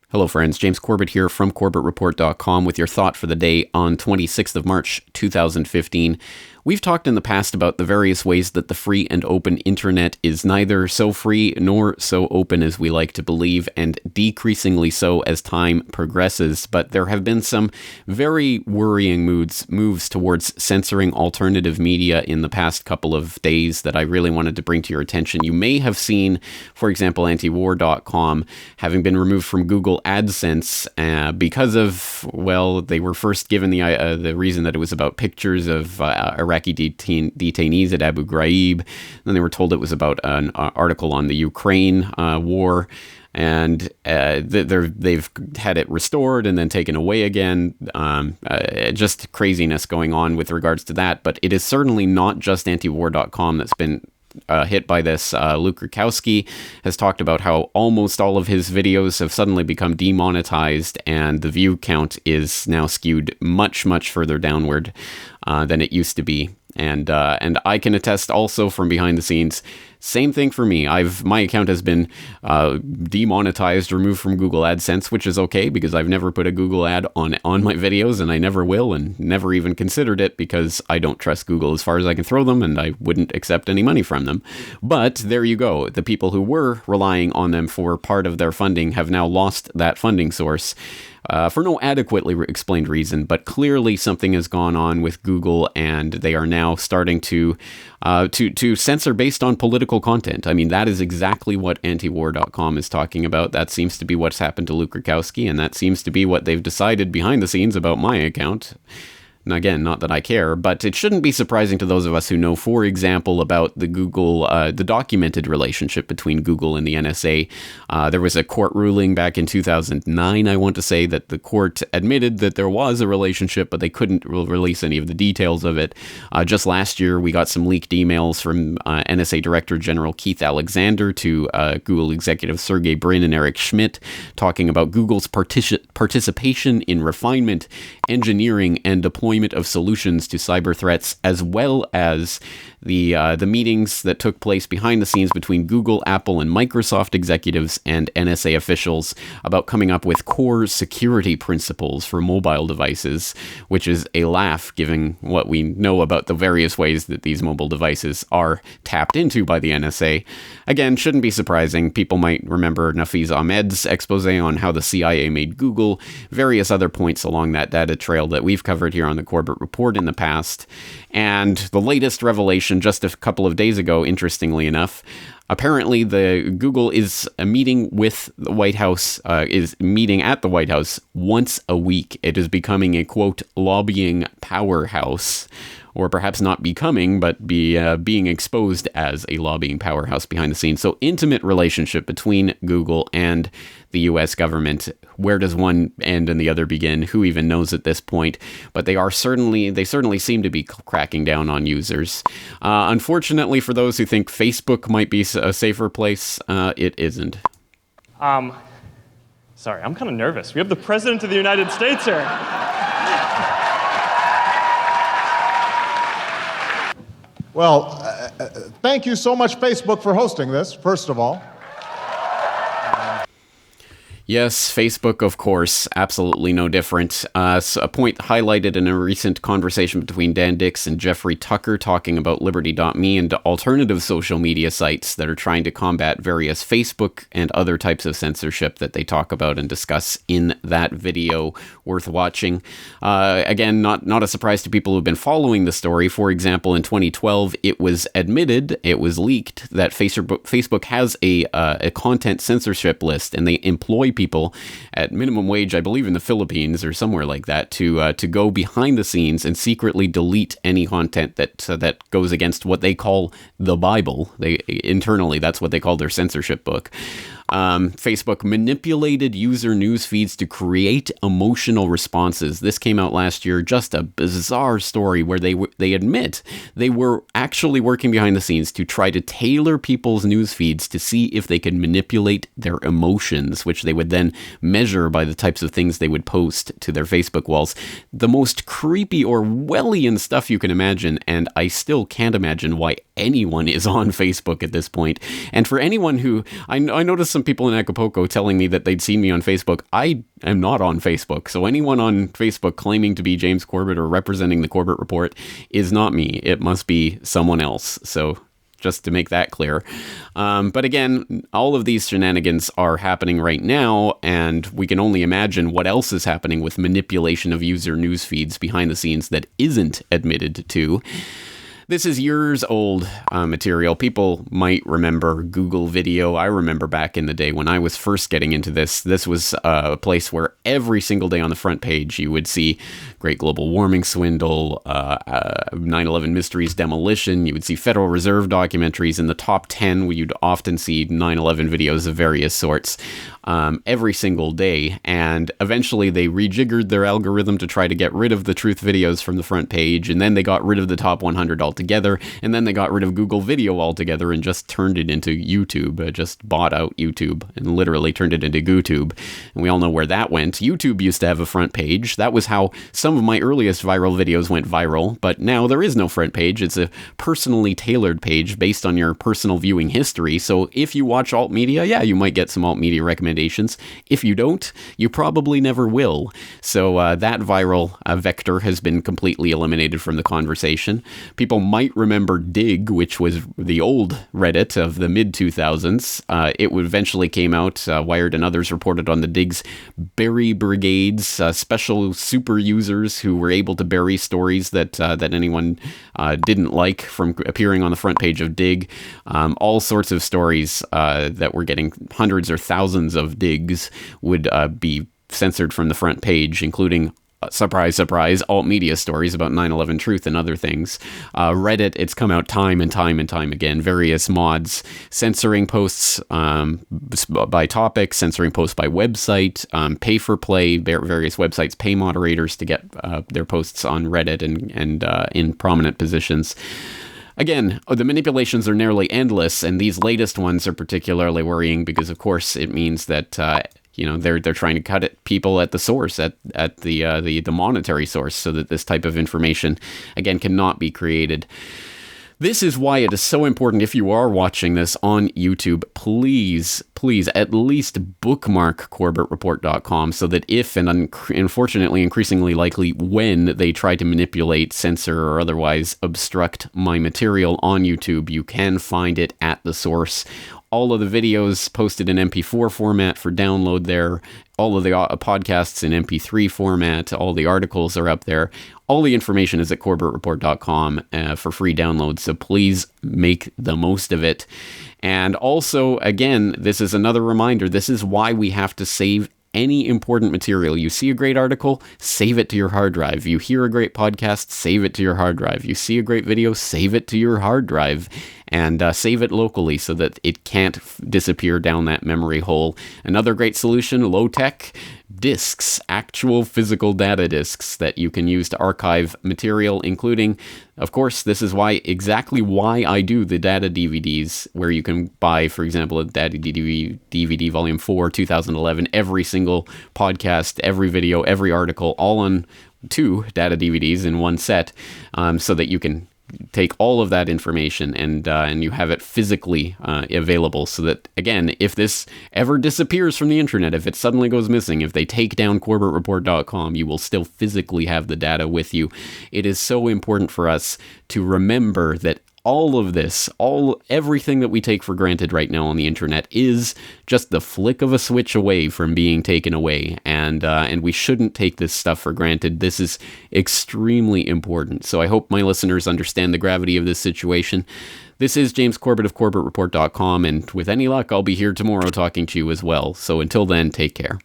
Hello friends, James Corbett here from CorbettReport.com with your thought for the day on 26th of March 2015. We've talked in the past about the various ways that the free and open internet is neither so free nor so open as we like to believe, and decreasingly so as time progresses. But there have been some very worrying moves towards censoring alternative media in the past couple of days that I really wanted to bring to your attention. You may have seen, for example, antiwar.com having been removed from Google AdSense because of, well, they were first given the reason that it was about pictures of Iraqi detainees at Abu Ghraib. Then they were told it was about an article on the Ukraine war. And they've had it restored and then taken away again. Just craziness going on with regards to that. But it is certainly not just antiwar.com that's been hit by this. Luke Rukowski has talked about how almost all of his videos have suddenly become demonetized, and the view count is now skewed much, much further downward than it used to be. And I can attest also from behind the scenes, same thing for me. My account has been demonetized, removed from Google AdSense, which is okay because I've never put a Google ad on my videos, and I never will, and never even considered it because I don't trust Google as far as I can throw them, and I wouldn't accept any money from them. But there you go. The people who were relying on them for part of their funding have now lost that funding source. For no adequately explained reason, but clearly something has gone on with Google, and they are now starting to censor based on political content. I mean, that is exactly what antiwar.com is talking about. That seems to be what's happened to Luke Rukowski, and that seems to be what they've decided behind the scenes about my account. And again, not that I care, but it shouldn't be surprising to those of us who know, for example, about the documented relationship between Google and the NSA. There was a court ruling back in 2009, I want to say, that the court admitted that there was a relationship, but they couldn't release any of the details of it. Just last year, we got some leaked emails from NSA Director General Keith Alexander to Google executive Sergey Brin and Eric Schmidt, talking about Google's participation in refinement, engineering, and deployment of solutions to cyber threats, as well as the meetings that took place behind the scenes between Google, Apple, and Microsoft executives and NSA officials about coming up with core security principles for mobile devices, which is a laugh given what we know about the various ways that these mobile devices are tapped into by the NSA. Again, shouldn't be surprising. People might remember Nafiz Ahmed's expose on how the CIA made Google, various other points along that data trail that we've covered here on the Corbett Report in the past. And the latest revelation just a couple of days ago, interestingly enough, apparently the Google is meeting with the White House, is meeting at the White House once a week. It is becoming a, quote, lobbying powerhouse. Or perhaps not becoming, but being exposed as a lobbying powerhouse behind the scenes. So intimate relationship between Google and the U.S. government. Where does one end and the other begin? Who even knows at this point? But they certainly seem to be cracking down on users. Unfortunately, for those who think Facebook might be a safer place, it isn't. Sorry, I'm kind of nervous. We have the President of the United States here. Well, thank you so much, Facebook, for hosting this, first of all. Yes, Facebook, of course, absolutely no different. A point highlighted in a recent conversation between Dan Dix and Jeffrey Tucker talking about Liberty.me and alternative social media sites that are trying to combat various Facebook and other types of censorship that they talk about and discuss in that video. Worth watching. Again, not a surprise to people who've been following the story. For example, in 2012, it was admitted, it was leaked, that Facebook has a content censorship list, and they employ people at minimum wage, I believe in the Philippines or somewhere like that, to go behind the scenes and secretly delete any content that goes against what they call the Bible. Internally, that's what they call their censorship book. Facebook manipulated user news feeds to create emotional responses. This came out last year, just a bizarre story where they admit they were actually working behind the scenes to try to tailor people's news feeds to see if they could manipulate their emotions, which they would then measure by the types of things they would post to their Facebook walls. The most creepy Orwellian stuff you can imagine, and I still can't imagine why anyone is on Facebook at this point. And for anyone who, I noticed some people in Acapulco telling me that they'd seen me on Facebook. I am not on Facebook. So anyone on Facebook claiming to be James Corbett or representing the Corbett Report is not me. It must be someone else. So just to make that clear. But again, all of these shenanigans are happening right now, and we can only imagine what else is happening with manipulation of user news feeds behind the scenes that isn't admitted to. This is years old material. People might remember Google Video. I remember back in the day when I was first getting into this. This was a place where every single day on the front page you would see Great Global Warming Swindle, 9/11 Mysteries Demolition. You would see Federal Reserve documentaries. In the top 10, you'd often see 9/11 videos of various sorts every single day. And eventually they rejiggered their algorithm to try to get rid of the truth videos from the front page. And then they got rid of the top 100 altogether. And then they got rid of Google Video altogether and just turned it into YouTube, just bought out YouTube and literally turned it into GooTube. And we all know where that went. YouTube used to have a front page. That was how some of my earliest viral videos went viral. But now there is no front page. It's a personally tailored page based on your personal viewing history. So if you watch alt media, yeah, you might get some alt media recommendations. If you don't, you probably never will. So that viral vector has been completely eliminated from the conversation. People might remember Dig, which was the old Reddit of the mid-2000s. It eventually came out. Wired and others reported on the Dig's bury brigades, special super users who were able to bury stories that anyone didn't like from appearing on the front page of Dig. All sorts of stories that were getting hundreds or thousands of digs would be censored from the front page, including surprise, surprise, alt media stories about 9/11 truth and other things. Reddit, it's come out time and time and time again. Various mods censoring posts by topic, censoring posts by website, pay for play. Various websites pay moderators to get their posts on Reddit and in prominent positions. Again, the manipulations are nearly endless, and these latest ones are particularly worrying because, of course, it means that they're trying to cut at people at the source, at the monetary source, so that this type of information again cannot be created. This is why it is so important, if you are watching this on YouTube, please at least bookmark corbettreport.com so that if, and unfortunately increasingly likely when, they try to manipulate, censor, or otherwise obstruct my material on YouTube, you can find it at the source. All of the videos posted in MP4 format for download there. All of the podcasts in MP3 format. All the articles are up there. All the information is at corbettreport.com for free download. So please make the most of it. And also, again, this is another reminder. This is why we have to save any important material. You see a great article, save it to your hard drive. You hear a great podcast, save it to your hard drive. You see a great video, save it to your hard drive. And save it locally so that it can't disappear down that memory hole. Another great solution, low-tech disks, actual physical data disks that you can use to archive material, including, of course, this is exactly why I do the data DVDs, where you can buy, for example, a data DVD Volume 4, 2011, every single podcast, every video, every article, all on 2 data DVDs in one set, so that you can take all of that information and you have it physically available, so that, again, if this ever disappears from the internet, if it suddenly goes missing, if they take down corbettreport.com, you will still physically have the data with you. It is so important for us to remember that all of this, everything that we take for granted right now on the internet is just the flick of a switch away from being taken away, and we shouldn't take this stuff for granted. This is extremely important. So I hope my listeners understand the gravity of this situation. This is James Corbett of corbettreport.com, and with any luck, I'll be here tomorrow talking to you as well. So until then, take care.